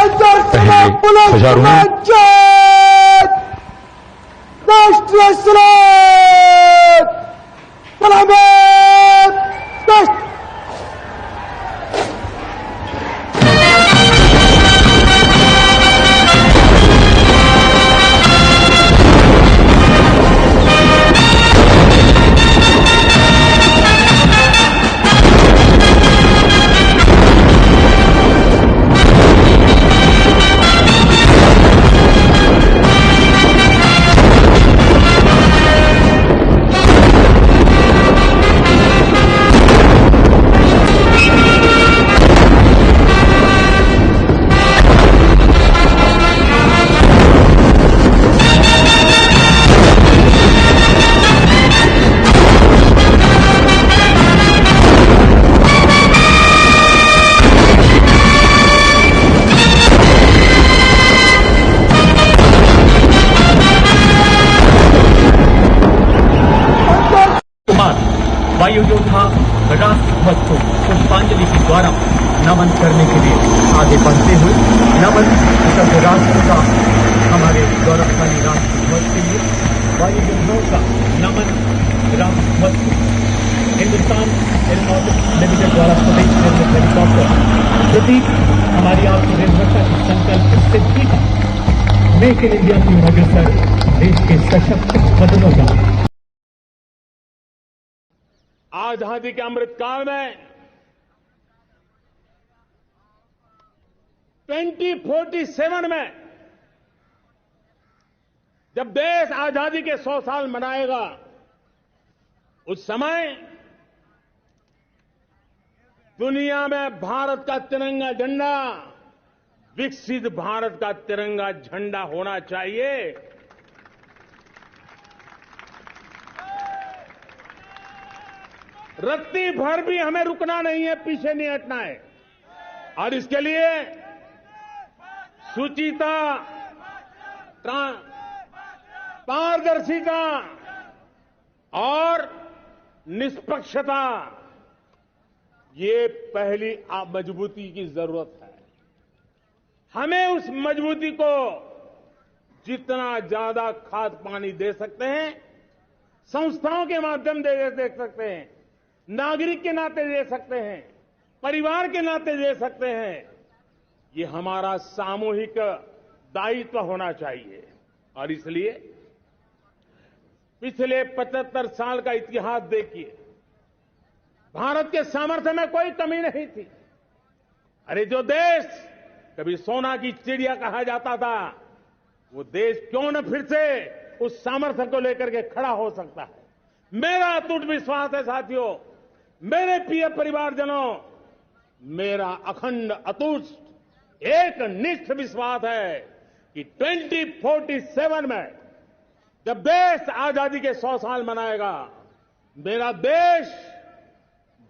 पहले हजारों ने राष्ट्रीय सलाद सलामत राष्ट्र वायु योद्धा राष्ट्रध्वज को पुष्पांजलि के द्वारा नमन करने के लिए आगे बढ़ते हुए नमन सब राष्ट्र का हमारे गौरवशाली राष्ट्रध्वज के लिए वायु योद्धाओं का नमन राष्ट्रध्वज को हिंदुस्तान एरोनॉटिक्स लिमिटेड द्वारा स्वदेश निर्मित हेलीकॉप्टर प्रतीक हमारी आत्मनिर्भरता की संकल्प सिद्धि का मेक इन इंडिया की अग्रसर देश के सशक्त बदलों का आजादी के अमृतकाल में 2047 में जब देश आजादी के 100 साल मनाएगा उस समय दुनिया में भारत का तिरंगा झंडा विकसित भारत का तिरंगा झंडा होना चाहिए। रत्ती भर भी हमें रुकना नहीं है, पीछे नहीं हटना है और इसके लिए शुचिता, पारदर्शिता और निष्पक्षता ये पहली मजबूती की जरूरत है। हमें उस मजबूती को जितना ज्यादा खाद पानी दे सकते हैं, संस्थाओं के माध्यम से दे सकते हैं, नागरिक के नाते दे सकते हैं, परिवार के नाते दे सकते हैं, ये हमारा सामूहिक दायित्व होना चाहिए। और इसलिए पिछले 75 साल का इतिहास देखिए, भारत के सामर्थ्य में कोई कमी नहीं थी। अरे जो देश कभी सोना की चिड़िया कहा जाता था, वो देश क्यों न फिर से उस सामर्थ्य को लेकर के खड़ा हो सकता है। मेरा अटूट विश्वास है साथियों, मेरे प्रिय परिवारजनों, मेरा अखंड अटूट एक निष्ठ विश्वास है कि 2047 में जब देश आजादी के 100 साल मनाएगा, मेरा देश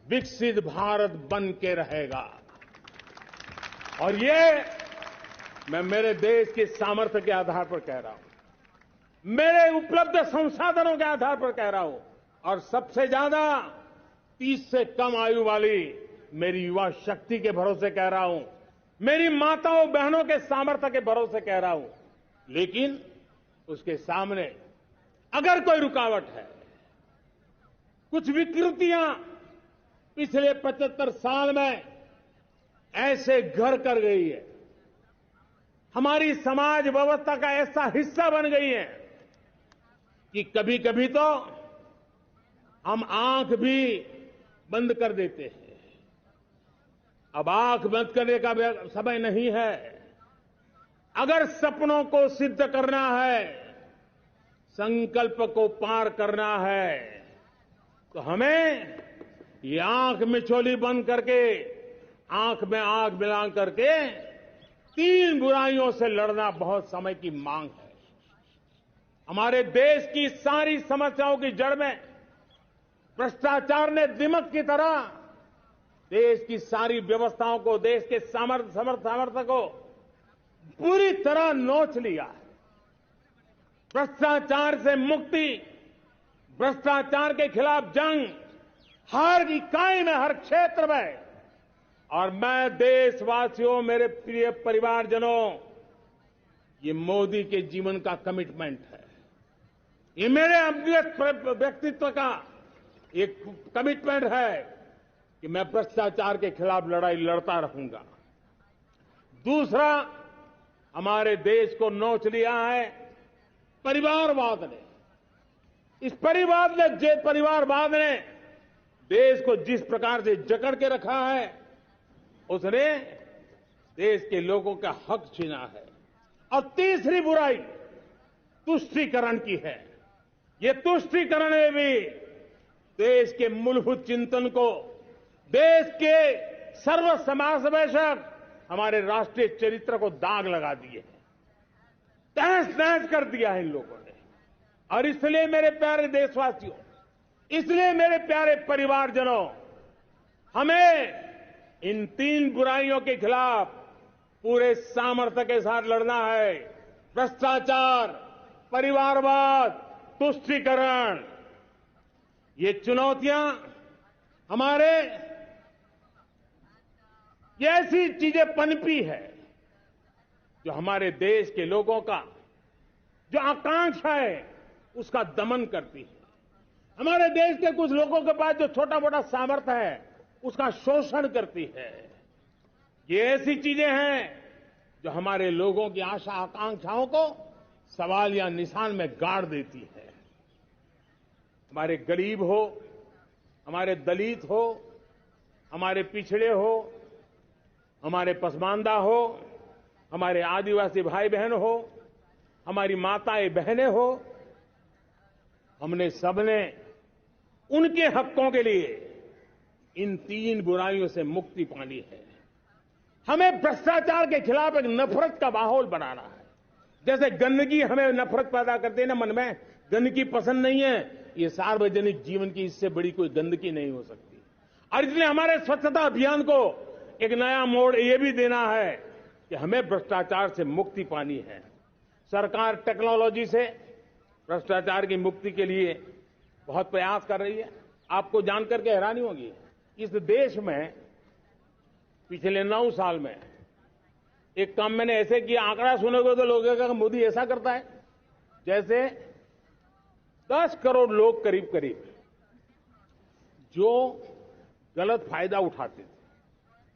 विकसित भारत बन के रहेगा। और ये मैं मेरे देश के सामर्थ्य के आधार पर कह रहा हूं, मेरे उपलब्ध संसाधनों के आधार पर कह रहा हूं और सबसे ज्यादा 30 से कम आयु वाली मेरी युवा शक्ति के भरोसे कह रहा हूं, मेरी माताओं बहनों के सामर्थ्य के भरोसे कह रहा हूं। लेकिन उसके सामने अगर कोई रुकावट है, कुछ विकृतियां पिछले 75 साल में ऐसे घर कर गई है, हमारी समाज व्यवस्था का ऐसा हिस्सा बन गई है कि कभी कभी तो हम आंख भी बंद कर देते हैं। अब आंख बंद करने का समय नहीं है। अगर सपनों को सिद्ध करना है, संकल्प को पार करना है, तो हमें ये आंख मिचौली बंद करके, आंख में आंख मिला करके 3 बुराइयों से लड़ना बहुत समय की मांग है। हमारे देश की सारी समस्याओं की जड़ में भ्रष्टाचार ने दिमक की तरह देश की सारी व्यवस्थाओं को, देश के सामर्थ्य को पूरी तरह नोच लिया है। भ्रष्टाचार से मुक्ति, भ्रष्टाचार के खिलाफ जंग हर इकाई में, हर क्षेत्र में और मैं देशवासियों, मेरे प्रिय परिवारजनों, ये मोदी के जीवन का कमिटमेंट है। ये मेरे अपने व्यक्तित्व का एक कमिटमेंट है कि मैं भ्रष्टाचार के खिलाफ लड़ाई लड़ता रहूंगा। दूसरा, हमारे देश को नोच लिया है परिवारवाद ने। इस परिवारवाद ने देश को जिस प्रकार से जकड़ के रखा है, उसने देश के लोगों का हक छीना है। और तीसरी बुराई तुष्टीकरण की है। ये तुष्टीकरण में भी देश के मूलभूत चिंतन को, देश के सर्व समावेशक हमारे राष्ट्रीय चरित्र को दाग लगा दिए हैं, तहस नहस कर दिया है इन लोगों ने। और इसलिए मेरे प्यारे देशवासियों, इसलिए मेरे प्यारे परिवारजनों, हमें इन तीन बुराइयों के खिलाफ पूरे सामर्थ्य के साथ लड़ना है। भ्रष्टाचार, परिवारवाद, तुष्टीकरण, ये चुनौतियां हमारे ये ऐसी चीजें पनपी है जो हमारे देश के लोगों का जो आकांक्षा है उसका दमन करती है। हमारे देश के कुछ लोगों के पास जो छोटा मोटा सामर्थ्य है उसका शोषण करती है। ये ऐसी चीजें हैं जो हमारे लोगों की आशा आकांक्षाओं को सवाल या निशान में गाड़ देती है। हमारे गरीब हो, हमारे दलित हो, हमारे पिछड़े हो, हमारे पसमानदा हो, हमारे आदिवासी भाई बहन हो, हमारी माताएं बहनें हो, हमने सबने उनके हकों के लिए इन तीन बुराइयों से मुक्ति पानी है। हमें भ्रष्टाचार के खिलाफ एक नफरत का माहौल बनाना है। जैसे गंदगी हमें नफरत पैदा करती है ना, मन में गंदगी पसंद नहीं है, ये सार्वजनिक जीवन की इससे बड़ी कोई गंदगी नहीं हो सकती। और इसलिए हमारे स्वच्छता अभियान को एक नया मोड़ ये भी देना है कि हमें भ्रष्टाचार से मुक्ति पानी है। सरकार टेक्नोलॉजी से भ्रष्टाचार की मुक्ति के लिए बहुत प्रयास कर रही है। आपको जानकर के हैरानी होगी, इस देश में पिछले 9 साल में एक काम मैंने ऐसे किया, आंकड़ा सुनोगे तो लोग कहेंगे मोदी ऐसा करता है, जैसे 10 करोड़ लोग करीब करीब जो गलत फायदा उठाते थे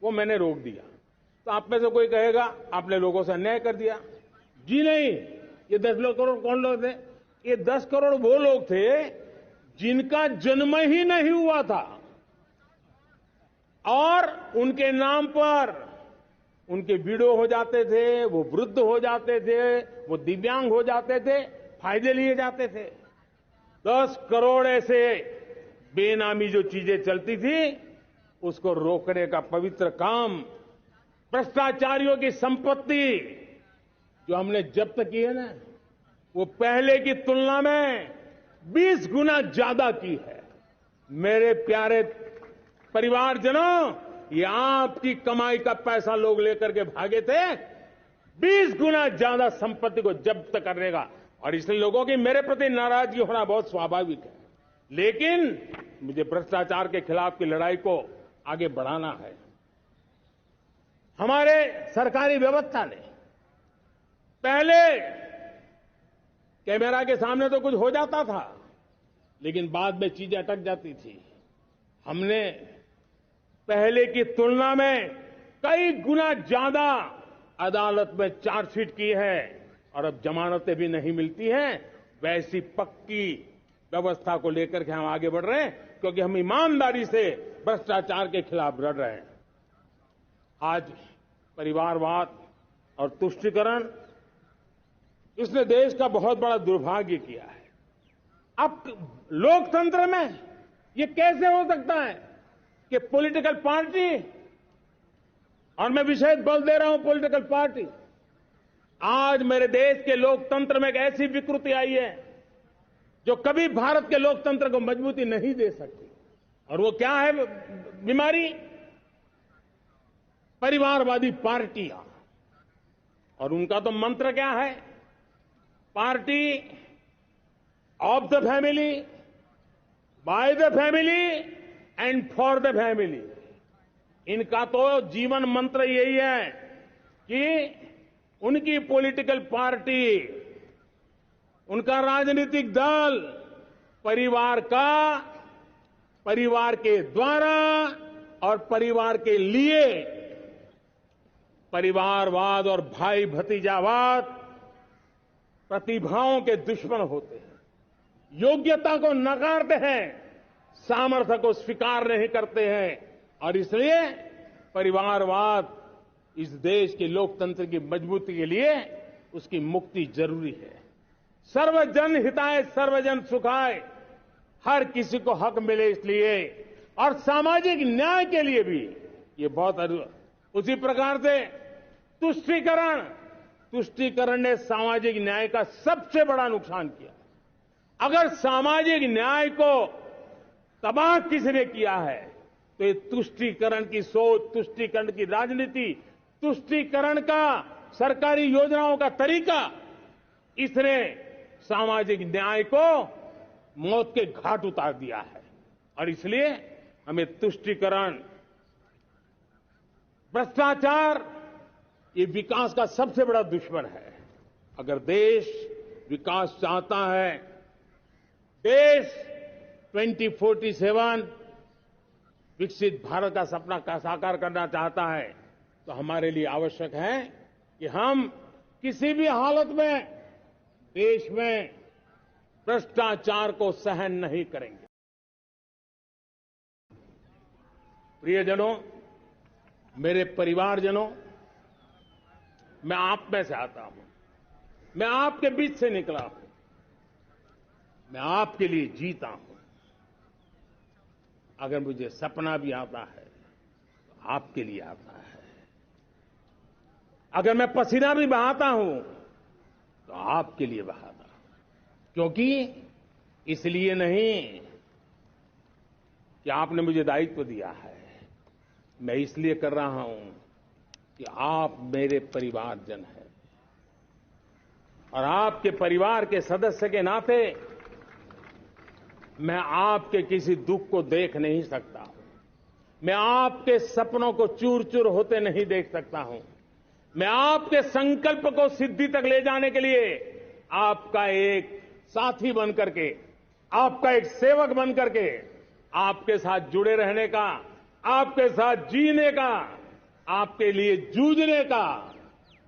वो मैंने रोक दिया। तो आप में से कोई कहेगा आपने लोगों से अन्याय कर दिया। जी नहीं, ये 10 करोड़ कौन लोग थे? ये 10 करोड़ वो लोग थे जिनका जन्म ही नहीं हुआ था और उनके नाम पर उनके विडो हो जाते थे, वो वृद्ध हो जाते थे, वो दिव्यांग हो जाते थे, फायदे लिए जाते थे। 10 करोड़ ऐसे बेनामी जो चीजें चलती थी उसको रोकने का पवित्र काम, भ्रष्टाचारियों की संपत्ति जो हमने जब्त की है ना, वो पहले की तुलना में 20 गुना ज्यादा की है। मेरे प्यारे परिवारजनों, ये आपकी कमाई का पैसा लोग लेकर के भागे थे, 20 गुना ज्यादा संपत्ति को जब्त करने का। और इसलिए लोगों की मेरे प्रति नाराजगी होना बहुत स्वाभाविक है, लेकिन मुझे भ्रष्टाचार के खिलाफ की लड़ाई को आगे बढ़ाना है। हमारे सरकारी व्यवस्था ने पहले कैमरा के सामने तो कुछ हो जाता था, लेकिन बाद में चीजें अटक जाती थी। हमने पहले की तुलना में कई गुना ज्यादा अदालत में चार्जशीट की है और अब जमानतें भी नहीं मिलती हैं। वैसी पक्की व्यवस्था को लेकर के हम आगे बढ़ रहे हैं, क्योंकि हम ईमानदारी से भ्रष्टाचार के खिलाफ लड़ रहे हैं। आज परिवारवाद और तुष्टीकरण, इसने देश का बहुत बड़ा दुर्भाग्य किया है। अब लोकतंत्र में ये कैसे हो सकता है कि पॉलिटिकल पार्टी, और मैं विशेष बल दे रहा हूं पॉलिटिकल पार्टी, आज मेरे देश के लोकतंत्र में एक ऐसी विकृति आई है जो कभी भारत के लोकतंत्र को मजबूती नहीं दे सकती। और वो क्या है बीमारी? परिवारवादी पार्टियां। और उनका तो मंत्र क्या है? Party of the family, by the family and for the family. इनका तो जीवन मंत्र यही है कि उनकी पॉलिटिकल पार्टी, उनका राजनीतिक दल परिवार के द्वारा और परिवार के लिए परिवारवाद और भाई भतीजावाद प्रतिभाओं के दुश्मन होते हैं, योग्यता को नकारते हैं, सामर्थ्य को स्वीकार नहीं करते हैं और इसलिए परिवारवाद इस देश के लोकतंत्र की मजबूती के लिए उसकी मुक्ति जरूरी है। सर्वजन हिताय सर्वजन सुखाय, हर किसी को हक मिले इसलिए, और सामाजिक न्याय के लिए भी ये बहुत। उसी प्रकार से तुष्टीकरण ने सामाजिक न्याय का सबसे बड़ा नुकसान किया। अगर सामाजिक न्याय को तबाह किसने किया है तो ये तुष्टीकरण की सोच, तुष्टीकरण की राजनीति, तुष्टीकरण का सरकारी योजनाओं का तरीका, इसने सामाजिक न्याय को मौत के घाट उतार दिया है। और इसलिए हमें तुष्टीकरण, भ्रष्टाचार, ये विकास का सबसे बड़ा दुश्मन है। अगर देश विकास चाहता है, देश 2047 विकसित भारत का सपना का साकार करना चाहता है, तो हमारे लिए आवश्यक है कि हम किसी भी हालत में देश में भ्रष्टाचार को सहन नहीं करेंगे। प्रियजनों, मेरे परिवारजनों, मैं आप में से आता हूं, मैं आपके बीच से निकला हूं, मैं आपके लिए जीता हूं। अगर मुझे सपना भी आता है तो आपके लिए आता है। अगर मैं पसीना भी बहाता हूं तो आपके लिए बहाता हूं, क्योंकि इसलिए नहीं कि आपने मुझे दायित्व दिया है, मैं इसलिए कर रहा हूं कि आप मेरे परिवारजन हैं और आपके परिवार के सदस्य के नाते मैं आपके किसी दुख को देख नहीं सकता हूं, मैं आपके सपनों को चूर चूर होते नहीं देख सकता हूं, मैं आपके संकल्प को सिद्धि तक ले जाने के लिए आपका एक साथी बन करके, आपका एक सेवक बन करके, आपके साथ जुड़े रहने का, आपके साथ जीने का, आपके लिए जूझने का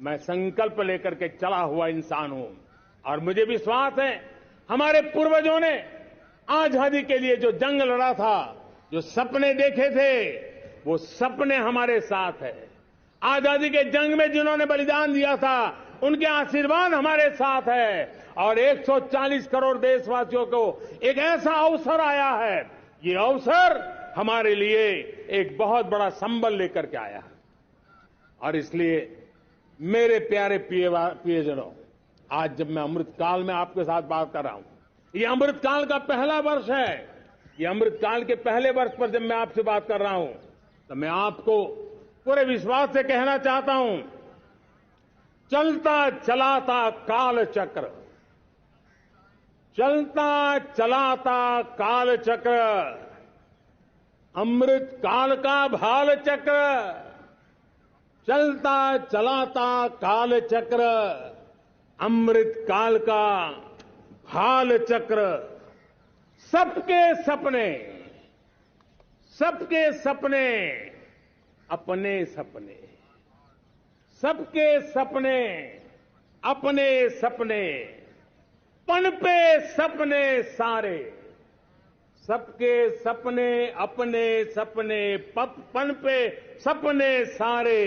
मैं संकल्प लेकर के चला हुआ इंसान हूं। और मुझे विश्वास है हमारे पूर्वजों ने आजादी के लिए जो जंग लड़ा था, जो सपने देखे थे, वो सपने हमारे साथ है। आजादी के जंग में जिन्होंने बलिदान दिया था, उनके आशीर्वाद हमारे साथ है। और 140 करोड़ देशवासियों को एक ऐसा अवसर आया है, ये अवसर हमारे लिए एक बहुत बड़ा संबल लेकर के आया है। और इसलिए मेरे प्यारे प्रियजनों, आज जब मैं अमृतकाल में आपके साथ बात कर रहा हूं, ये अमृतकाल का पहला वर्ष है। ये अमृतकाल के पहले वर्ष पर जब मैं आपसे बात कर रहा हूं, तो मैं आपको पूरे विश्वास से कहना चाहता हूं, चलता चलाता काल चक्र, चलता चलाता काल चक्र, अमृत काल का भाल चक्र, चलता चलाता काल चक्र, अमृत काल का भाल चक्र, सबके सपने, सबके सपने अपने सपने, सबके सपने अपने सपने, पनपे सपने सारे, सबके सपने अपने सपने, पनपे सपने सारे,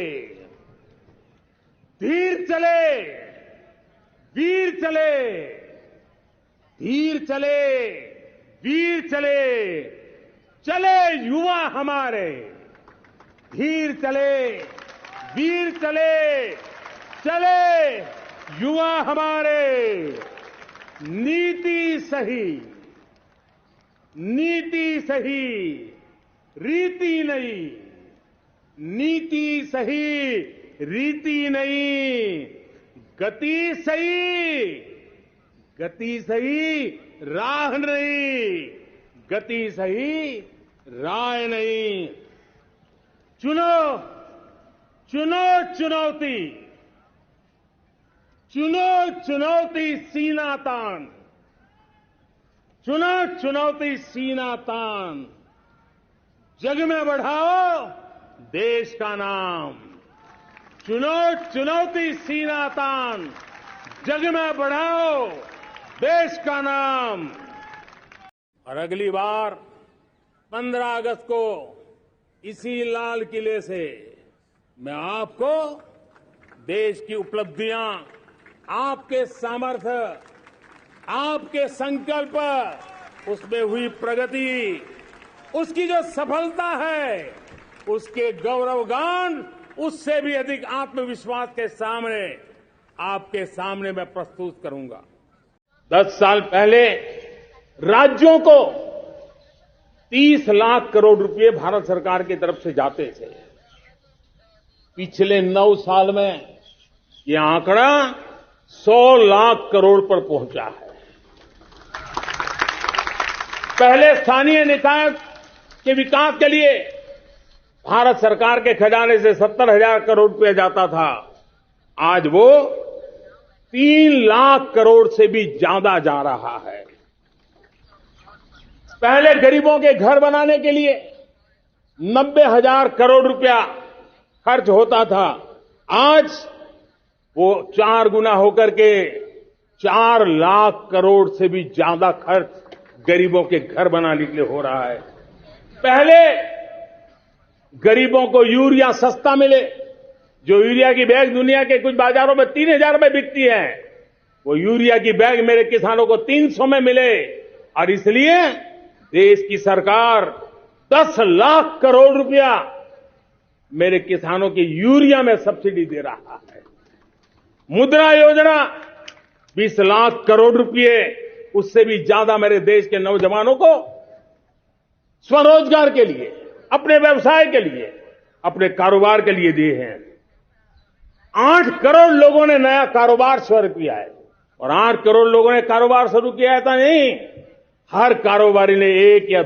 धीर चले वीर चले, धीर चले वीर चले, चले युवा हमारे, धीर चले वीर चले, चले युवा हमारे, नीति सही, नीति सही, रीति नहीं, नीति सही, रीति नहीं, गति सही, गति सही, राह नहीं, गति सही, राह नहीं। चुनो चुनो चुनौती, चुनो चुनौती सीना तान, चुनो चुनौती सीना तान, जग में बढ़ाओ देश का नाम। चुनो चुनौती सीना तान, जग में बढ़ाओ देश का नाम। और अगली बार 15 अगस्त को इसी लाल किले से मैं आपको देश की उपलब्धियां, आपके सामर्थ्य, आपके संकल्प, उसमें हुई प्रगति, उसकी जो सफलता है, उसके गौरवगान, उससे भी अधिक आत्मविश्वास के सामने आपके सामने मैं प्रस्तुत करूंगा। 10 साल पहले राज्यों को 30 लाख करोड़ रुपए भारत सरकार की तरफ से जाते थे। पिछले 9 साल में यह आंकड़ा 100 लाख करोड़ पर पहुंचा है। पहले स्थानीय निकाय के विकास के लिए भारत सरकार के खजाने से 70,000 करोड़ रुपया जाता था। आज वो 3 लाख करोड़ से भी ज्यादा जा रहा है। पहले गरीबों के घर बनाने के लिए 90,000 करोड़ रुपया खर्च होता था। आज वो 4 गुना होकर के 4 लाख करोड़ से भी ज्यादा खर्च गरीबों के घर बनाने के लिए हो रहा है। पहले गरीबों को यूरिया सस्ता मिले, जो यूरिया की बैग दुनिया के कुछ बाजारों में 3,000 में बिकती है, वो यूरिया की बैग मेरे किसानों को 300 में मिले। और इसलिए देश की सरकार 10 लाख करोड़ रुपया मेरे किसानों की यूरिया में सब्सिडी दे रहा है। मुद्रा योजना 20 लाख करोड़ रुपए, उससे भी ज्यादा मेरे देश के नौजवानों को स्वरोजगार के लिए, अपने व्यवसाय के लिए, अपने कारोबार के लिए दिए हैं। 8 करोड़ लोगों ने नया कारोबार शुरू किया है। और 8 करोड़ लोगों ने कारोबार शुरू किया है ऐसा नहीं, हर कारोबारी ने एक या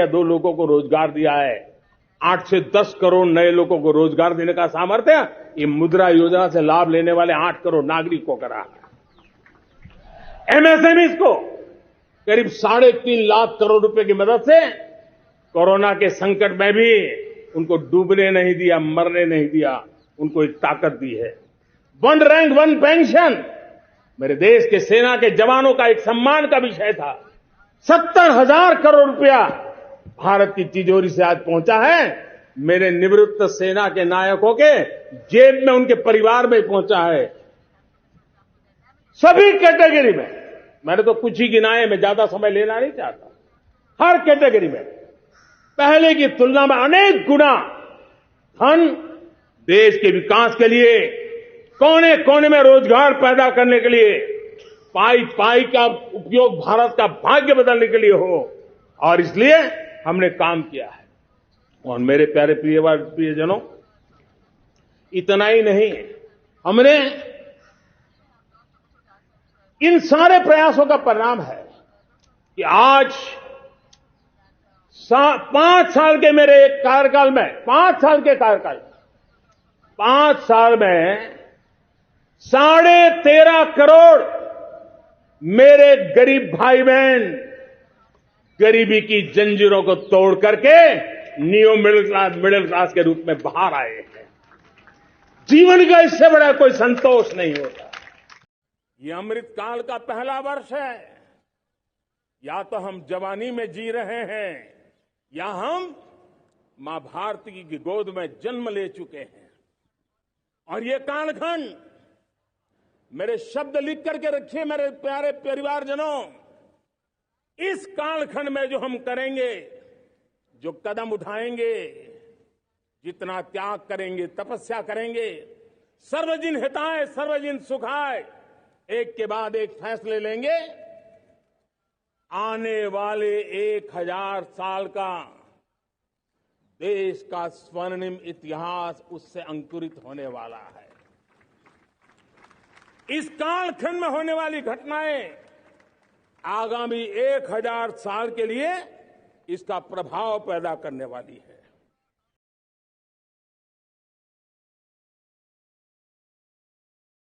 दो लोगों को रोजगार दिया है। 8 से 10 करोड़ नए लोगों को रोजगार देने का सामर्थ्य ये मुद्रा योजना से लाभ लेने वाले 8 करोड़ नागरिकों को करा है। एमएसएमईज को करीब 3.5 लाख करोड़ रुपए की मदद से कोरोना के संकट में भी उनको डूबने नहीं दिया, मरने नहीं दिया, उनको एक ताकत दी है। 1 रैंक 1 पेंशन मेरे देश के सेना के जवानों का एक सम्मान का विषय था। 70,000 करोड़ रुपया भारत की तिजोरी से आज पहुंचा है, मेरे निवृत्त सेना के नायकों के जेब में, उनके परिवार में पहुंचा है। सभी कैटेगरी में, मैंने तो कुछ ही गिनाए, मैं ज्यादा समय लेना नहीं चाहता। हर कैटेगरी में पहले की तुलना में अनेक गुना धन देश के विकास के लिए, कोने कोने में रोजगार पैदा करने के लिए, पाई पाई का उपयोग भारत का भाग्य बदलने के लिए हो, और इसलिए हमने काम किया है। और मेरे प्यारे प्रियजनों, इतना ही नहीं, हमने इन सारे प्रयासों का परिणाम है कि आज 5 साल के मेरे एक कार्यकाल में, 5 साल के कार्यकाल में, 5 साल में 13.5 करोड़ मेरे गरीब भाई बहन गरीबी की जंजीरों को तोड़ करके न्यू मिडिल क्लास के रूप में बाहर आए हैं। जीवन का इससे बड़ा कोई संतोष नहीं होता। ये अमृत काल का पहला वर्ष है। या तो हम जवानी में जी रहे हैं, या हम मां भारती की गोद में जन्म ले चुके हैं। और ये कालखंड, मेरे शब्द लिख करके रखिए मेरे प्यारे परिवारजनों, इस कालखंड में जो हम करेंगे, जो कदम उठाएंगे, जितना त्याग करेंगे, तपस्या करेंगे, सर्वजन हिताय सर्वजन सुखाय, एक के बाद एक फैसले लेंगे, आने वाले 1000 साल का देश का स्वर्णिम इतिहास उससे अंकुरित होने वाला है। इस कालखंड में होने वाली घटनाएं आगामी 1000 साल के लिए इसका प्रभाव पैदा करने वाली है।